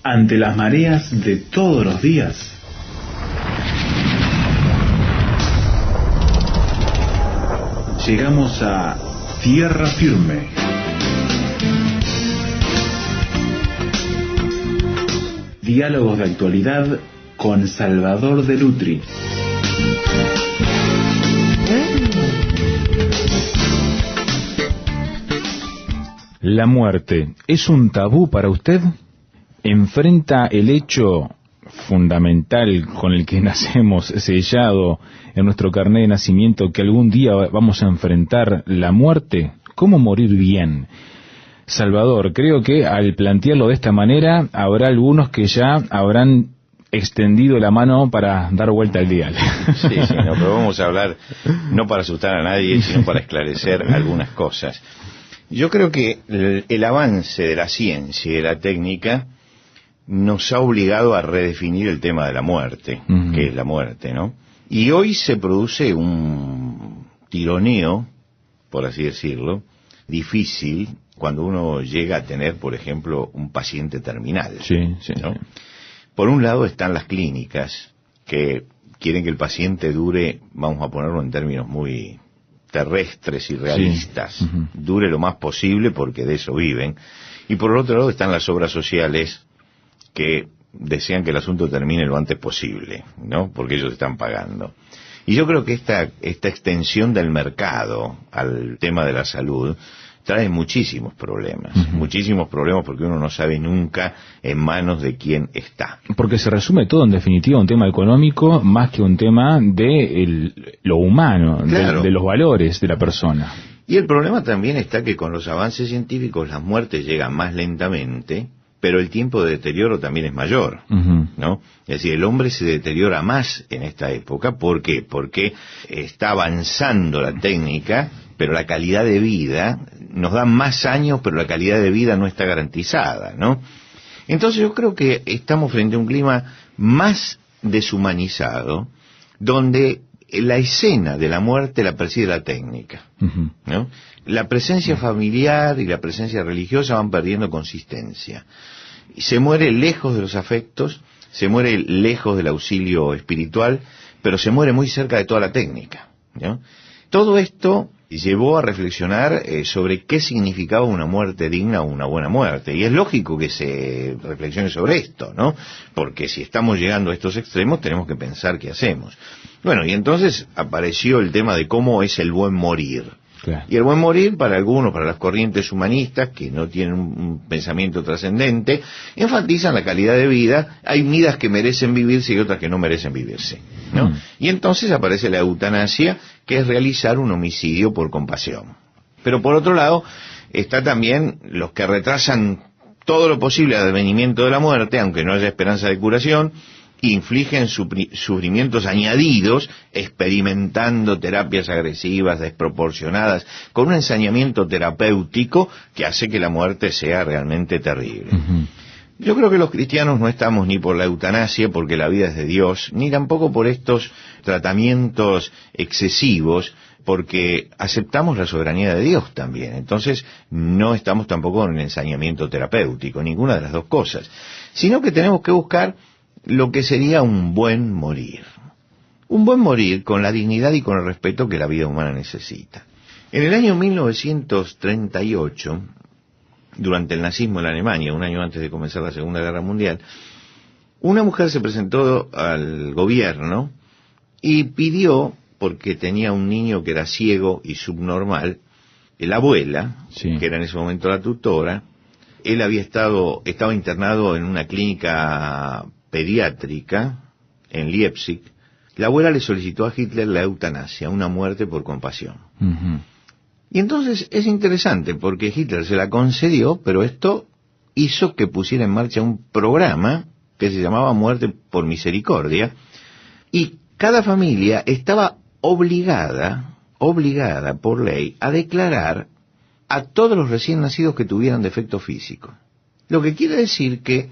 ante las mareas de todos los días. Llegamos a tierra firme. Diálogos de actualidad con Salvador de Lutri. ¿La muerte es un tabú para usted? ¿Enfrenta el hecho fundamental con el que nacemos sellado en nuestro carnet de nacimiento que algún día vamos a enfrentar la muerte? ¿Cómo morir bien? Salvador, creo que al plantearlo de esta manera habrá algunos que ya habrán extendido la mano para dar vuelta al dial. Sí, no, pero vamos a hablar no para asustar a nadie, sino para esclarecer algunas cosas. Yo creo que el avance de la ciencia y de la técnica nos ha obligado a redefinir el tema de la muerte, que es la muerte, ¿no? Y hoy se produce un tironeo, por así decirlo, difícil cuando uno llega a tener, por ejemplo, un paciente terminal, ¿no? Por un lado están las clínicas que quieren que el paciente dure, vamos a ponerlo en términos muy terrestres y realistas, dure lo más posible porque de eso viven. Y por el otro lado están las obras sociales que desean que el asunto termine lo antes posible, ¿no? Porque ellos están pagando. Y yo creo que esta extensión del mercado al tema de la salud trae muchísimos problemas porque uno no sabe nunca en manos de quién está. Porque se resume todo en definitiva un tema económico más que un tema de lo humano, claro, de los valores de la persona. Y el problema también está que con los avances científicos las muertes llegan más lentamente, pero el tiempo de deterioro también es mayor, ¿no? Es decir, el hombre se deteriora más en esta época. ¿Por qué? Porque está avanzando la técnica, pero la calidad de vida, nos dan más años, pero la calidad de vida no está garantizada, ¿no? Entonces yo creo que estamos frente a un clima más deshumanizado, donde la escena de la muerte la preside la técnica, ¿no? La presencia familiar y la presencia religiosa van perdiendo consistencia. Se muere lejos de los afectos, se muere lejos del auxilio espiritual, pero se muere muy cerca de toda la técnica, ¿no? Todo esto llevó a reflexionar sobre qué significaba una muerte digna o una buena muerte. Y es lógico que se reflexione sobre esto, ¿no? Porque si estamos llegando a estos extremos tenemos que pensar qué hacemos. Bueno, y entonces apareció el tema de cómo es el buen morir. Claro. Y el buen morir para algunos, para las corrientes humanistas que no tienen un pensamiento trascendente, enfatizan la calidad de vida. Hay vidas que merecen vivirse y otras que no merecen vivirse, ¿no? Y entonces aparece la eutanasia, que es realizar un homicidio por compasión. Pero por otro lado está también los que retrasan todo lo posible el advenimiento de la muerte, aunque no haya esperanza de curación, infligen sufrimientos añadidos, experimentando terapias agresivas, desproporcionadas, con un ensañamiento terapéutico que hace que la muerte sea realmente terrible. Yo creo que los cristianos no estamos ni por la eutanasia, porque la vida es de Dios, ni tampoco por estos tratamientos excesivos, porque aceptamos la soberanía de Dios también. Entonces no estamos tampoco en el ensañamiento terapéutico, ninguna de las dos cosas, sino que tenemos que buscar lo que sería un buen morir. Un buen morir con la dignidad y con el respeto que la vida humana necesita. En el año 1938, durante el nazismo en la Alemania, un año antes de comenzar la Segunda Guerra Mundial, una mujer se presentó al gobierno y pidió, porque tenía un niño que era ciego y subnormal, la abuela, que era en ese momento la tutora, él estaba internado en una clínica pediátrica en Leipzig. La abuela le solicitó a Hitler la eutanasia, una muerte por compasión. Y entonces es interesante porque Hitler se la concedió, pero esto hizo que pusiera en marcha un programa que se llamaba Muerte por Misericordia, y cada familia estaba obligada por ley a declarar a todos los recién nacidos que tuvieran defecto físico. Lo que quiere decir que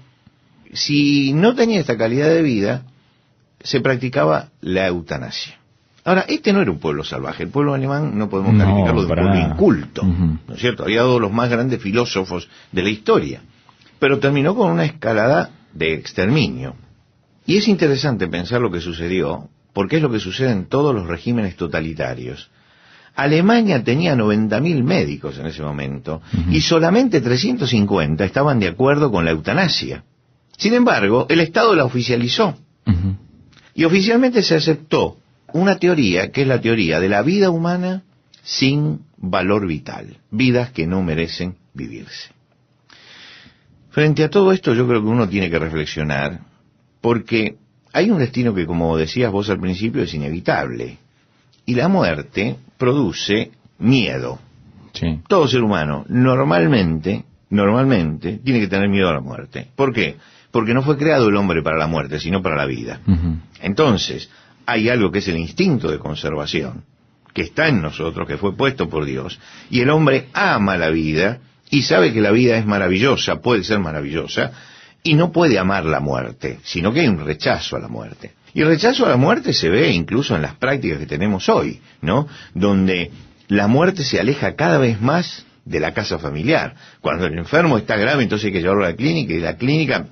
si no tenía esta calidad de vida, se practicaba la eutanasia. Ahora, este no era un pueblo salvaje. El pueblo alemán no podemos calificarlo de un pueblo inculto, ¿no es cierto? Había dado los más grandes filósofos de la historia. Pero terminó con una escalada de exterminio. Y es interesante pensar lo que sucedió, porque es lo que sucede en todos los regímenes totalitarios. Alemania tenía 90.000 médicos en ese momento, y solamente 350 estaban de acuerdo con la eutanasia. Sin embargo, el Estado la oficializó. Y oficialmente se aceptó una teoría, que es la teoría de la vida humana sin valor vital, vidas que no merecen vivirse. Frente a todo esto, yo creo que uno tiene que reflexionar, porque hay un destino que, como decías vos al principio, es inevitable. Y la muerte produce miedo. Sí. Todo ser humano normalmente tiene que tener miedo a la muerte. ¿Por qué? Porque no fue creado el hombre para la muerte, sino para la vida. Entonces, hay algo que es el instinto de conservación, que está en nosotros, que fue puesto por Dios, y el hombre ama la vida, y sabe que la vida es maravillosa, puede ser maravillosa, y no puede amar la muerte, sino que hay un rechazo a la muerte. Y el rechazo a la muerte se ve incluso en las prácticas que tenemos hoy, ¿no? Donde la muerte se aleja cada vez más de la casa familiar. Cuando el enfermo está grave, entonces hay que llevarlo a la clínica, y de la clínica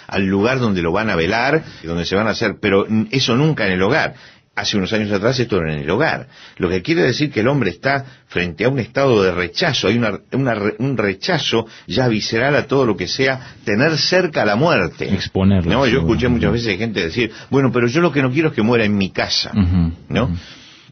al lugar donde lo van a velar, donde se van a hacer, pero eso nunca en el hogar. Hace unos años atrás esto era en el hogar. Lo que quiere decir que el hombre está frente a un estado de rechazo. Hay un rechazo ya visceral a todo lo que sea tener cerca la muerte. Exponerlo. No, yo escuché muchas veces gente decir, bueno, pero yo lo que no quiero es que muera en mi casa. ¿No?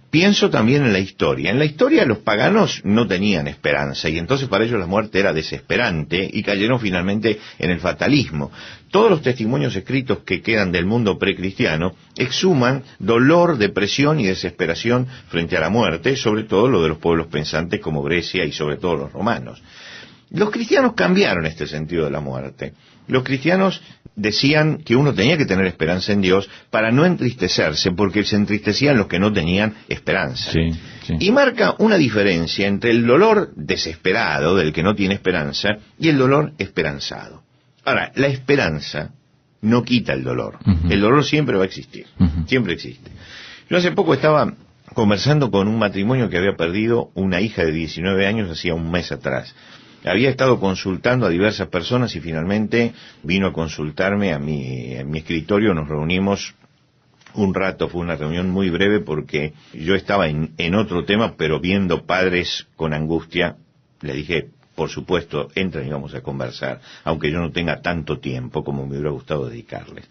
Pienso también en la historia. En la historia los paganos no tenían esperanza, y entonces para ellos la muerte era desesperante, y cayeron finalmente en el fatalismo. Todos los testimonios escritos que quedan del mundo precristiano exhuman dolor, depresión y desesperación frente a la muerte, sobre todo lo de los pueblos pensantes como Grecia y sobre todo los romanos. Los cristianos cambiaron este sentido de la muerte. Los cristianos decían que uno tenía que tener esperanza en Dios para no entristecerse, porque se entristecían los que no tenían esperanza. Sí. Y marca una diferencia entre el dolor desesperado del que no tiene esperanza y el dolor esperanzado. Ahora, la esperanza no quita el dolor. El dolor siempre va a existir, siempre existe. Yo hace poco estaba conversando con un matrimonio que había perdido una hija de 19 años hacía un mes atrás. Había estado consultando a diversas personas y finalmente vino a consultarme en mi escritorio. Nos reunimos un rato, fue una reunión muy breve porque yo estaba en otro tema, pero viendo padres con angustia, le dije, por supuesto, entren y vamos a conversar, aunque yo no tenga tanto tiempo como me hubiera gustado dedicarles.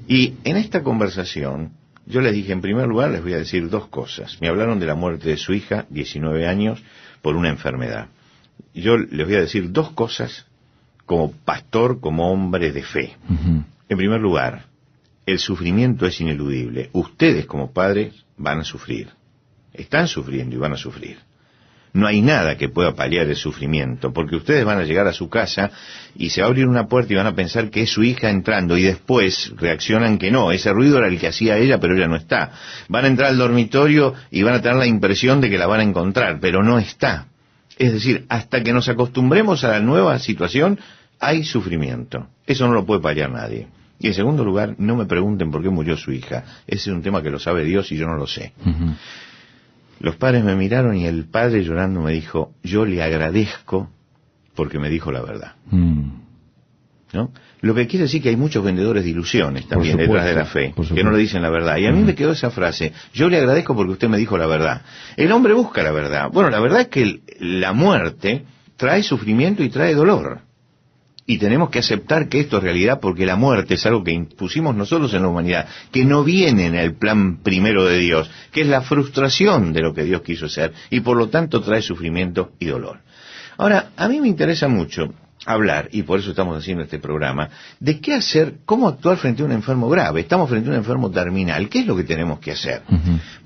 Y en esta conversación, yo les dije, en primer lugar, les voy a decir dos cosas. Me hablaron de la muerte de su hija, 19 años, por una enfermedad. Yo les voy a decir dos cosas como pastor, como hombre de fe. En primer lugar, el sufrimiento es ineludible. Ustedes como padres van a sufrir. Están sufriendo y van a sufrir. No hay nada que pueda paliar el sufrimiento, porque ustedes van a llegar a su casa y se va a abrir una puerta y van a pensar que es su hija entrando, y después reaccionan que no, ese ruido era el que hacía ella, pero ella no está. Van a entrar al dormitorio y van a tener la impresión de que la van a encontrar, pero no está. Es decir, hasta que nos acostumbremos a la nueva situación, hay sufrimiento. Eso no lo puede paliar nadie. Y en segundo lugar, no me pregunten por qué murió su hija. Ese es un tema que lo sabe Dios y yo no lo sé. Los padres me miraron y el padre llorando me dijo, yo le agradezco porque me dijo la verdad. ¿No? Lo que quiere decir que hay muchos vendedores de ilusiones también detrás de la fe, que no le dicen la verdad. Y a mí me quedó esa frase, yo le agradezco porque usted me dijo la verdad. El hombre busca la verdad. Bueno, la verdad es que la muerte trae sufrimiento y trae dolor. Y tenemos que aceptar que esto es realidad, porque la muerte es algo que impusimos nosotros en la humanidad, que no viene en el plan primero de Dios, que es la frustración de lo que Dios quiso hacer, y por lo tanto trae sufrimiento y dolor. Ahora, a mí me interesa mucho hablar, y por eso estamos haciendo este programa, de qué hacer, cómo actuar frente a un enfermo grave. Estamos frente a un enfermo terminal. ¿Qué es lo que tenemos que hacer?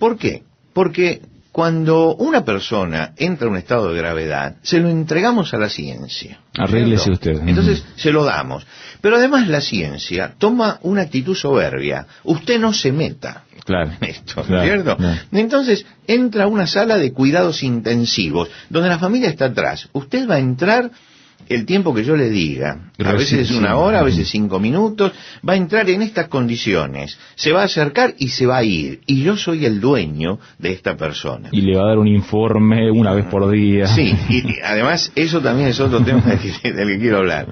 ¿Por qué? Porque cuando una persona entra a un estado de gravedad, se lo entregamos a la ciencia. Arréglese usted. Entonces, se lo damos. Pero además la ciencia toma una actitud soberbia. Usted no se meta en esto, ¿cierto? Claro. Entonces, entra a una sala de cuidados intensivos, donde la familia está atrás. Usted va a entrar el tiempo que yo le diga, a veces una hora, a veces 5 minutos, va a entrar en estas condiciones, se va a acercar y se va a ir, y yo soy el dueño de esta persona. Y le va a dar un informe una vez por día. Sí, y además eso también es otro tema del que quiero hablar.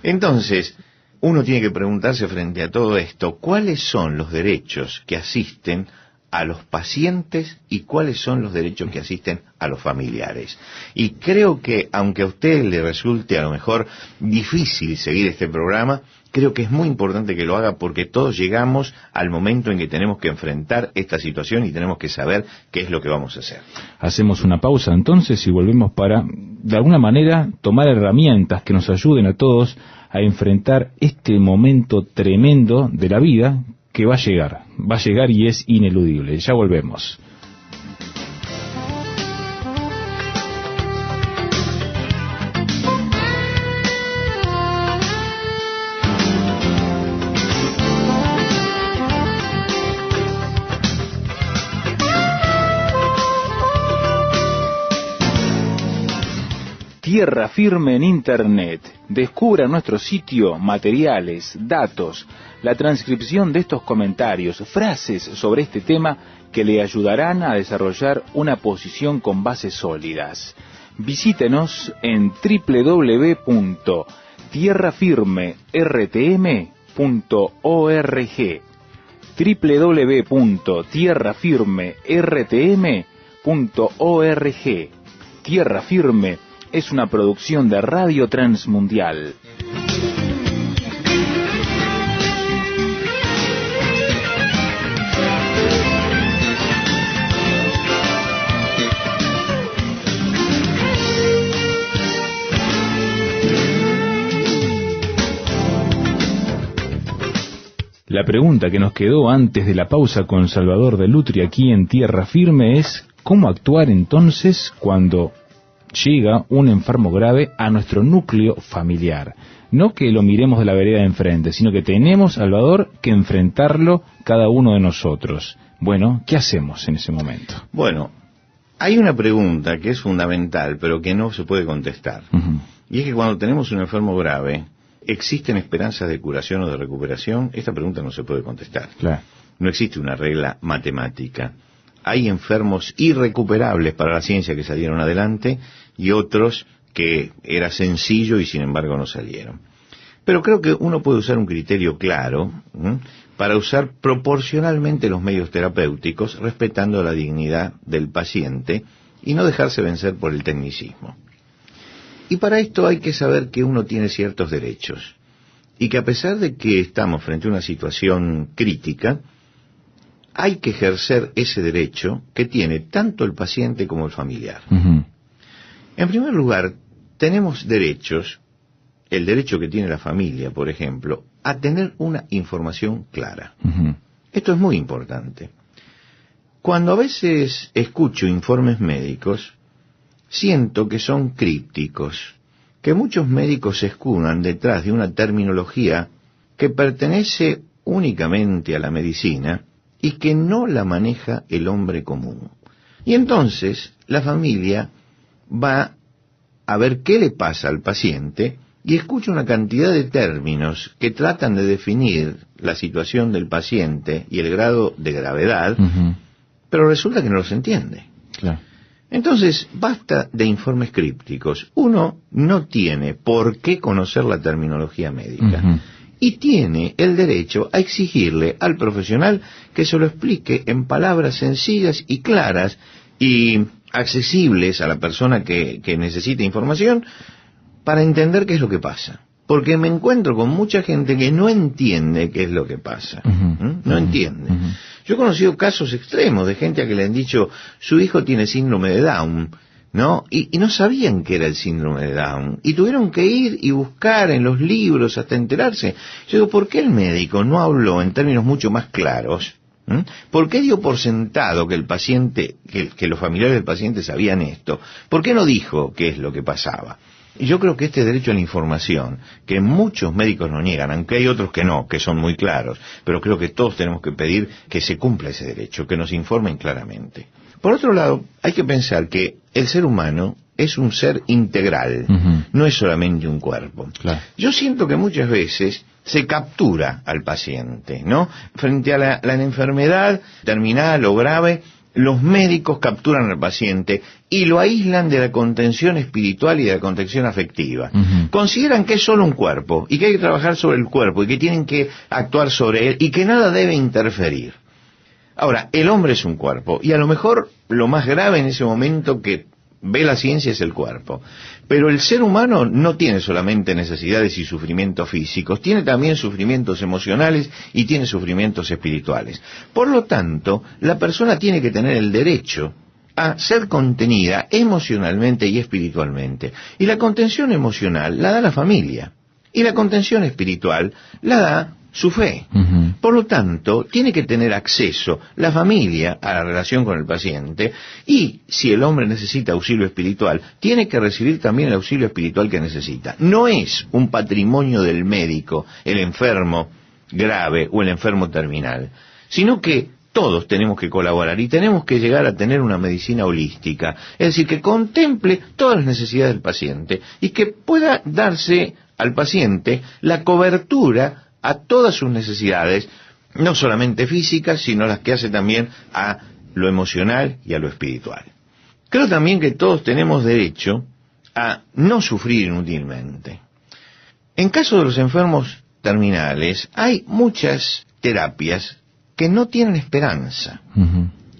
Entonces, uno tiene que preguntarse frente a todo esto, ¿cuáles son los derechos que asisten a los pacientes y cuáles son los derechos que asisten a los familiares? Y creo que, aunque a usted le resulte a lo mejor difícil seguir este programa, creo que es muy importante que lo haga porque todos llegamos al momento en que tenemos que enfrentar esta situación y tenemos que saber qué es lo que vamos a hacer. Hacemos una pausa entonces y volvemos para, de alguna manera, tomar herramientas que nos ayuden a todos a enfrentar este momento tremendo de la vida que va a llegar y es ineludible. Ya volvemos. Tierra Firme en Internet. Descubra nuestro sitio materiales, datos, la transcripción de estos comentarios, frases sobre este tema que le ayudarán a desarrollar una posición con bases sólidas. Visítenos en www.tierrafirmertm.org www.tierrafirmertm.org. Tierra Firme es una producción de Radio Transmundial. La pregunta que nos quedó antes de la pausa con Salvador de Lutri aquí en Tierra Firme es ¿cómo actuar entonces cuando llega un enfermo grave a nuestro núcleo familiar? No que lo miremos de la vereda de enfrente, sino que tenemos, Salvador, que enfrentarlo cada uno de nosotros. Bueno, ¿qué hacemos en ese momento? Bueno, hay una pregunta que es fundamental, pero que no se puede contestar. Y es que cuando tenemos un enfermo grave, ¿existen esperanzas de curación o de recuperación? Esta pregunta no se puede contestar. Claro. No existe una regla matemática. Hay enfermos irrecuperables para la ciencia que salieron adelante y otros que era sencillo y sin embargo no salieron. Pero creo que uno puede usar un criterio claro para usar proporcionalmente los medios terapéuticos respetando la dignidad del paciente y no dejarse vencer por el tecnicismo. Y para esto hay que saber que uno tiene ciertos derechos y que a pesar de que estamos frente a una situación crítica, hay que ejercer ese derecho que tiene tanto el paciente como el familiar. En primer lugar, tenemos derechos, el derecho que tiene la familia, por ejemplo, a tener una información clara. Esto es muy importante. Cuando a veces escucho informes médicos, siento que son crípticos, que muchos médicos se escudan detrás de una terminología que pertenece únicamente a la medicina y que no la maneja el hombre común. Y entonces la familia va a ver qué le pasa al paciente y escucha una cantidad de términos que tratan de definir la situación del paciente y el grado de gravedad, pero resulta que no los entiende. Claro. Entonces, basta de informes crípticos. Uno no tiene por qué conocer la terminología médica. Y tiene el derecho a exigirle al profesional que se lo explique en palabras sencillas y claras y accesibles a la persona que necesita información para entender qué es lo que pasa. Porque me encuentro con mucha gente que no entiende qué es lo que pasa. No entiende. Yo he conocido casos extremos de gente a que le han dicho su hijo tiene síndrome de Down, ¿no? Y no sabían qué era el síndrome de Down. Y tuvieron que ir y buscar en los libros hasta enterarse. Yo digo, ¿por qué el médico no habló en términos mucho más claros? ¿Por qué dio por sentado que el paciente, que los familiares del paciente sabían esto? ¿Por qué no dijo qué es lo que pasaba? Y yo creo que este derecho a la información, que muchos médicos lo niegan, aunque hay otros que no, que son muy claros, pero creo que todos tenemos que pedir que se cumpla ese derecho, que nos informen claramente. Por otro lado, hay que pensar que el ser humano es un ser integral, no es solamente un cuerpo. Claro. Yo siento que muchas veces se captura al paciente, ¿no? Frente a la enfermedad terminal o grave, los médicos capturan al paciente y lo aíslan de la contención espiritual y de la contención afectiva. Consideran que es solo un cuerpo y que hay que trabajar sobre el cuerpo y que tienen que actuar sobre él y que nada debe interferir. Ahora, el hombre es un cuerpo y a lo mejor lo más grave en ese momento que ve la ciencia es el cuerpo. Pero el ser humano no tiene solamente necesidades y sufrimientos físicos, tiene también sufrimientos emocionales y tiene sufrimientos espirituales. Por lo tanto, la persona tiene que tener el derecho a ser contenida emocionalmente y espiritualmente. Y la contención emocional la da la familia. Y la contención espiritual la da su fe. Por lo tanto, tiene que tener acceso la familia a la relación con el paciente y, si el hombre necesita auxilio espiritual, tiene que recibir también el auxilio espiritual que necesita. No es un patrimonio del médico el enfermo grave o el enfermo terminal, sino que todos tenemos que colaborar y tenemos que llegar a tener una medicina holística, es decir, que contemple todas las necesidades del paciente y que pueda darse al paciente la cobertura a todas sus necesidades, no solamente físicas, sino las que hace también a lo emocional y a lo espiritual. Creo también que todos tenemos derecho a no sufrir inútilmente. En caso de los enfermos terminales, hay muchas terapias que no tienen esperanza,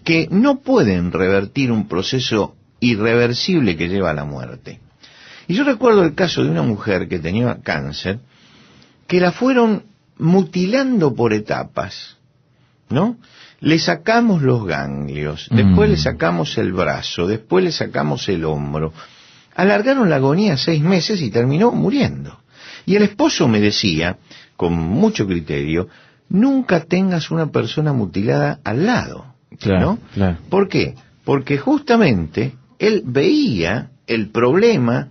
que no pueden revertir un proceso irreversible que lleva a la muerte. Y yo recuerdo el caso de una mujer que tenía cáncer, que la fueron mutilando por etapas, ¿no? Le sacamos los ganglios, después le sacamos el brazo, después le sacamos el hombro. Alargaron la agonía 6 meses y terminó muriendo. Y el esposo me decía, con mucho criterio, nunca tengas una persona mutilada al lado, ¿no? Claro. ¿Por qué? Porque justamente él veía el problema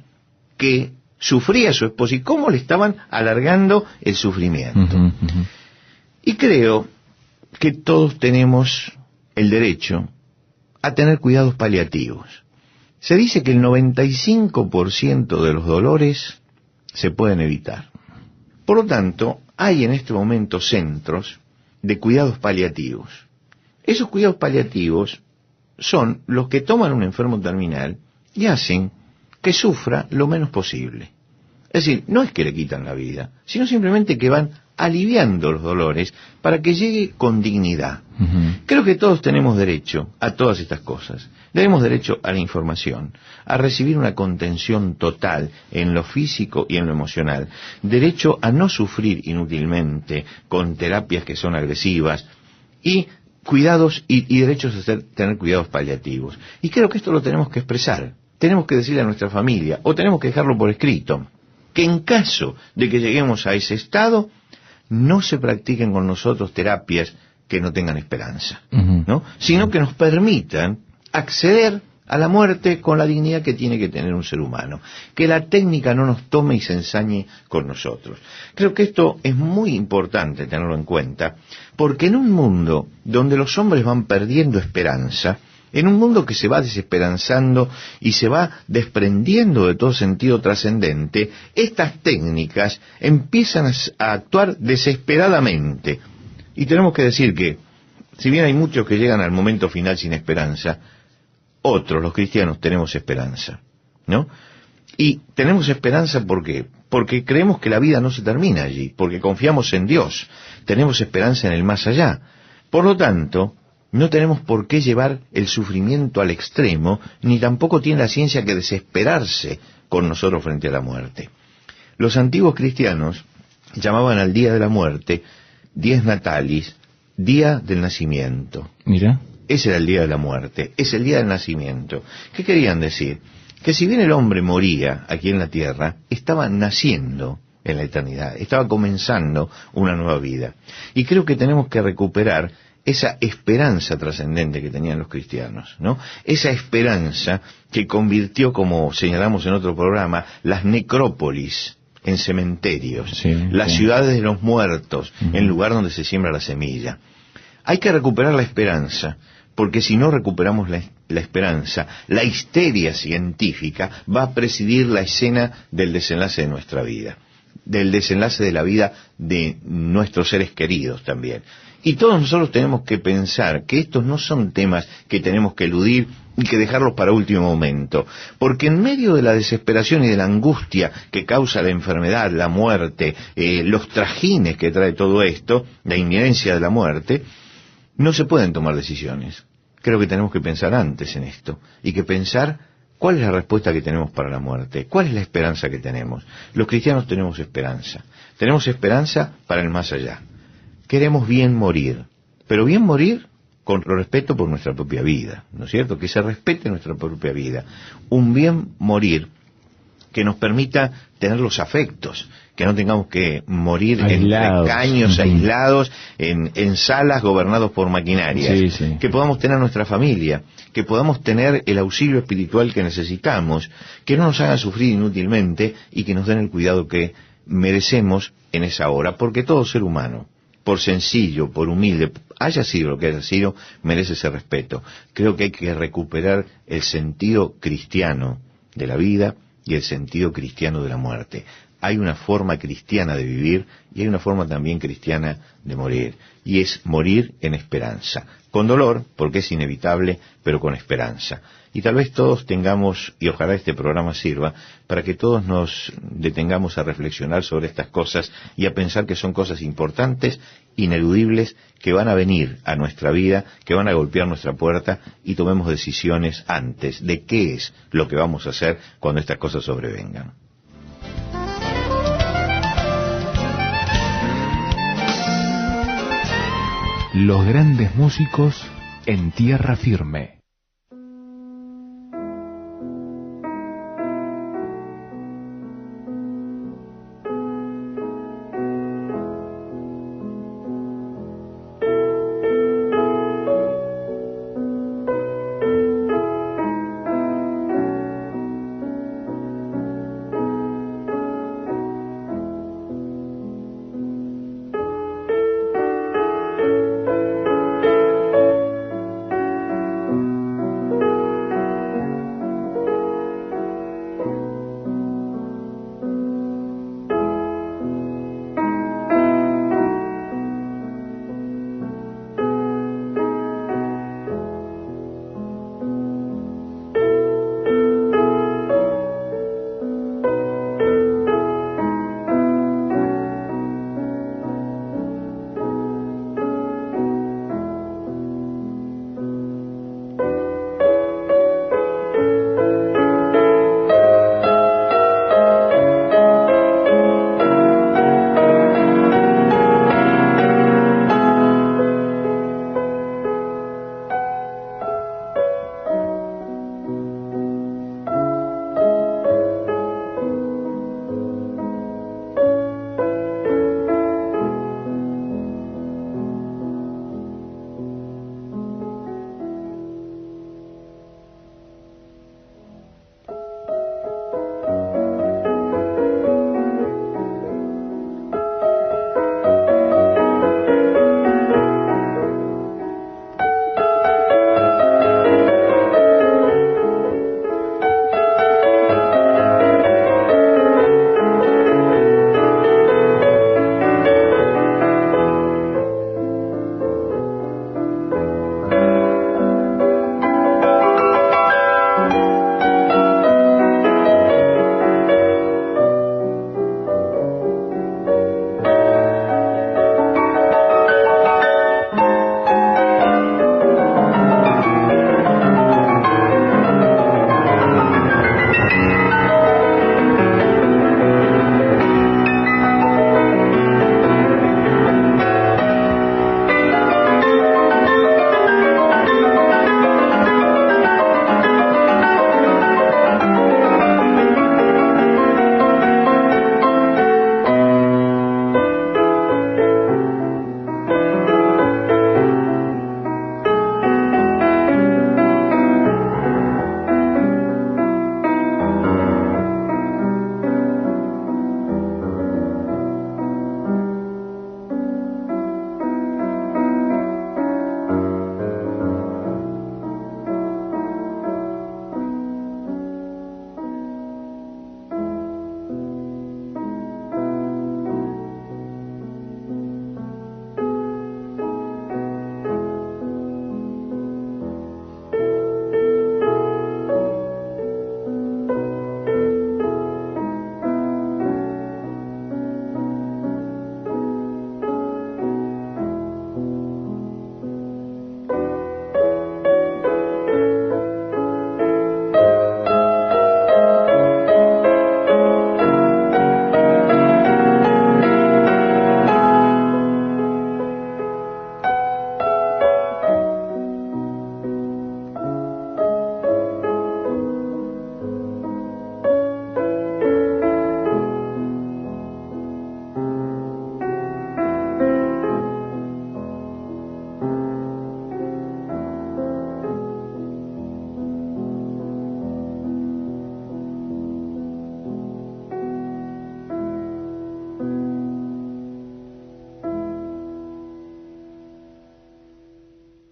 que sufría su esposa y cómo le estaban alargando el sufrimiento. Y creo que todos tenemos el derecho a tener cuidados paliativos. Se dice que el 95% de los dolores se pueden evitar. Por lo tanto, hay en este momento centros de cuidados paliativos. Esos cuidados paliativos son los que toman un enfermo terminal y hacen que sufra lo menos posible. Es decir, no es que le quitan la vida, sino simplemente que van aliviando los dolores para que llegue con dignidad. Creo que todos tenemos derecho a todas estas cosas. Tenemos derecho a la información, a recibir una contención total en lo físico y en lo emocional, derecho a no sufrir inútilmente con terapias que son agresivas y cuidados y derechos a tener cuidados paliativos. Y creo que esto lo tenemos que expresar. Tenemos que decirle a nuestra familia, o tenemos que dejarlo por escrito, que en caso de que lleguemos a ese estado, no se practiquen con nosotros terapias que no tengan esperanza, ¿no? Sino que nos permitan acceder a la muerte con la dignidad que tiene que tener un ser humano. Que la técnica no nos tome y se ensañe con nosotros. Creo que esto es muy importante tenerlo en cuenta, porque en un mundo donde los hombres van perdiendo esperanza, en un mundo que se va desesperanzando y se va desprendiendo de todo sentido trascendente, estas técnicas empiezan a actuar desesperadamente. Y tenemos que decir que, si bien hay muchos que llegan al momento final sin esperanza, otros, los cristianos, tenemos esperanza, ¿no? Y tenemos esperanza ¿por qué? Porque creemos que la vida no se termina allí, porque confiamos en Dios, tenemos esperanza en el más allá. Por lo tanto, no tenemos por qué llevar el sufrimiento al extremo, ni tampoco tiene la ciencia que desesperarse con nosotros frente a la muerte. Los antiguos cristianos llamaban al día de la muerte dies natalis, día del nacimiento. Mira. Ese era el día de la muerte, es el día del nacimiento. ¿Qué querían decir? Que si bien el hombre moría aquí en la tierra, estaba naciendo en la eternidad, estaba comenzando una nueva vida. Y creo que tenemos que recuperar esa esperanza trascendente que tenían los cristianos, ¿no? Esa esperanza que convirtió, como señalamos en otro programa, las necrópolis en cementerios, las ciudades de los muertos, en lugar donde se siembra la semilla. Hay que recuperar la esperanza, porque si no recuperamos la esperanza, la histeria científica va a presidir la escena del desenlace de nuestra vida. del desenlace de la vida de nuestros seres queridos también. Y todos nosotros tenemos que pensar que estos no son temas que tenemos que eludir y que dejarlos para último momento, porque en medio de la desesperación y de la angustia que causa la enfermedad, la muerte, los trajines que trae todo esto, la inminencia de la muerte, no se pueden tomar decisiones. Creo que tenemos que pensar antes en esto, y que pensar cuál es la respuesta que tenemos para la muerte, cuál es la esperanza que tenemos. Los cristianos tenemos esperanza para el más allá. Queremos bien morir, pero bien morir con respeto por nuestra propia vida, ¿no es cierto? Que se respete nuestra propia vida. Un bien morir que nos permita tener los afectos, que no tengamos que morir aislados, entre caños, aislados, en salas gobernados por maquinarias, que podamos tener nuestra familia, que podamos tener el auxilio espiritual que necesitamos, que no nos hagan sufrir inútilmente y que nos den el cuidado que merecemos en esa hora, porque todo ser humano, por sencillo, por humilde, haya sido lo que haya sido, merece ese respeto. Creo que hay que recuperar el sentido cristiano de la vida y el sentido cristiano de la muerte. Hay una forma cristiana de vivir y hay una forma también cristiana de morir, y es morir en esperanza, con dolor, porque es inevitable, pero con esperanza. Y tal vez todos tengamos, y ojalá este programa sirva, para que todos nos detengamos a reflexionar sobre estas cosas y a pensar que son cosas importantes, ineludibles, que van a venir a nuestra vida, que van a golpear nuestra puerta, y tomemos decisiones antes de qué es lo que vamos a hacer cuando estas cosas sobrevengan. Los grandes músicos en tierra firme.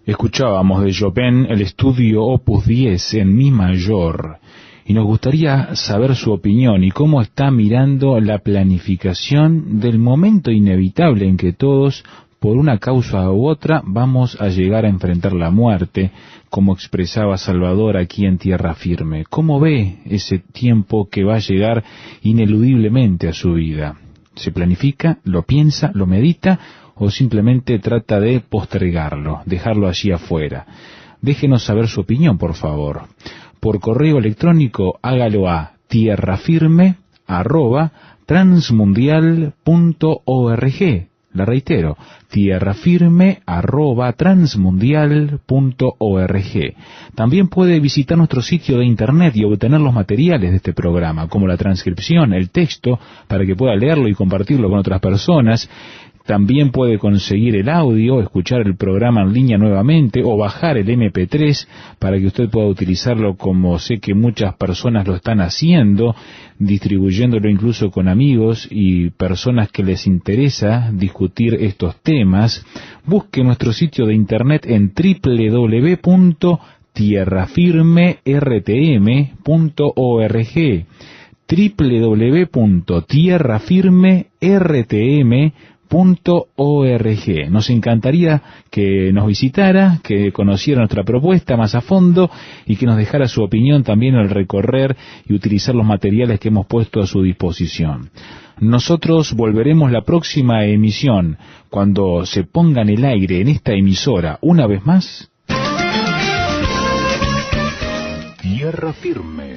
Escuchábamos de Chopin el estudio Opus 10 en Mi mayor, y nos gustaría saber su opinión y cómo está mirando la planificación del momento inevitable en que todos, por una causa u otra, vamos a llegar a enfrentar la muerte, como expresaba Salvador aquí en Tierra Firme. ¿Cómo ve ese tiempo que va a llegar ineludiblemente a su vida? ¿Se planifica, lo piensa, lo medita o simplemente trata de postergarlo, dejarlo allí afuera? Déjenos saber su opinión, por favor. Por correo electrónico, hágalo a tierrafirme@transmundial.org. La reitero, tierrafirme@transmundial.org. También puede visitar nuestro sitio de internet y obtener los materiales de este programa, como la transcripción, el texto, para que pueda leerlo y compartirlo con otras personas. También puede conseguir el audio, escuchar el programa en línea nuevamente o bajar el MP3 para que usted pueda utilizarlo como sé que muchas personas lo están haciendo, distribuyéndolo incluso con amigos y personas que les interesa discutir estos temas. Busque nuestro sitio de internet en www.tierrafirmertm.org www.tierrafirmertm.org. Nos encantaría que nos visitara, que conociera nuestra propuesta más a fondo y que nos dejara su opinión también al recorrer y utilizar los materiales que hemos puesto a su disposición. Nosotros volveremos la próxima emisión, cuando se ponga en el aire en esta emisora una vez más. Tierra Firme.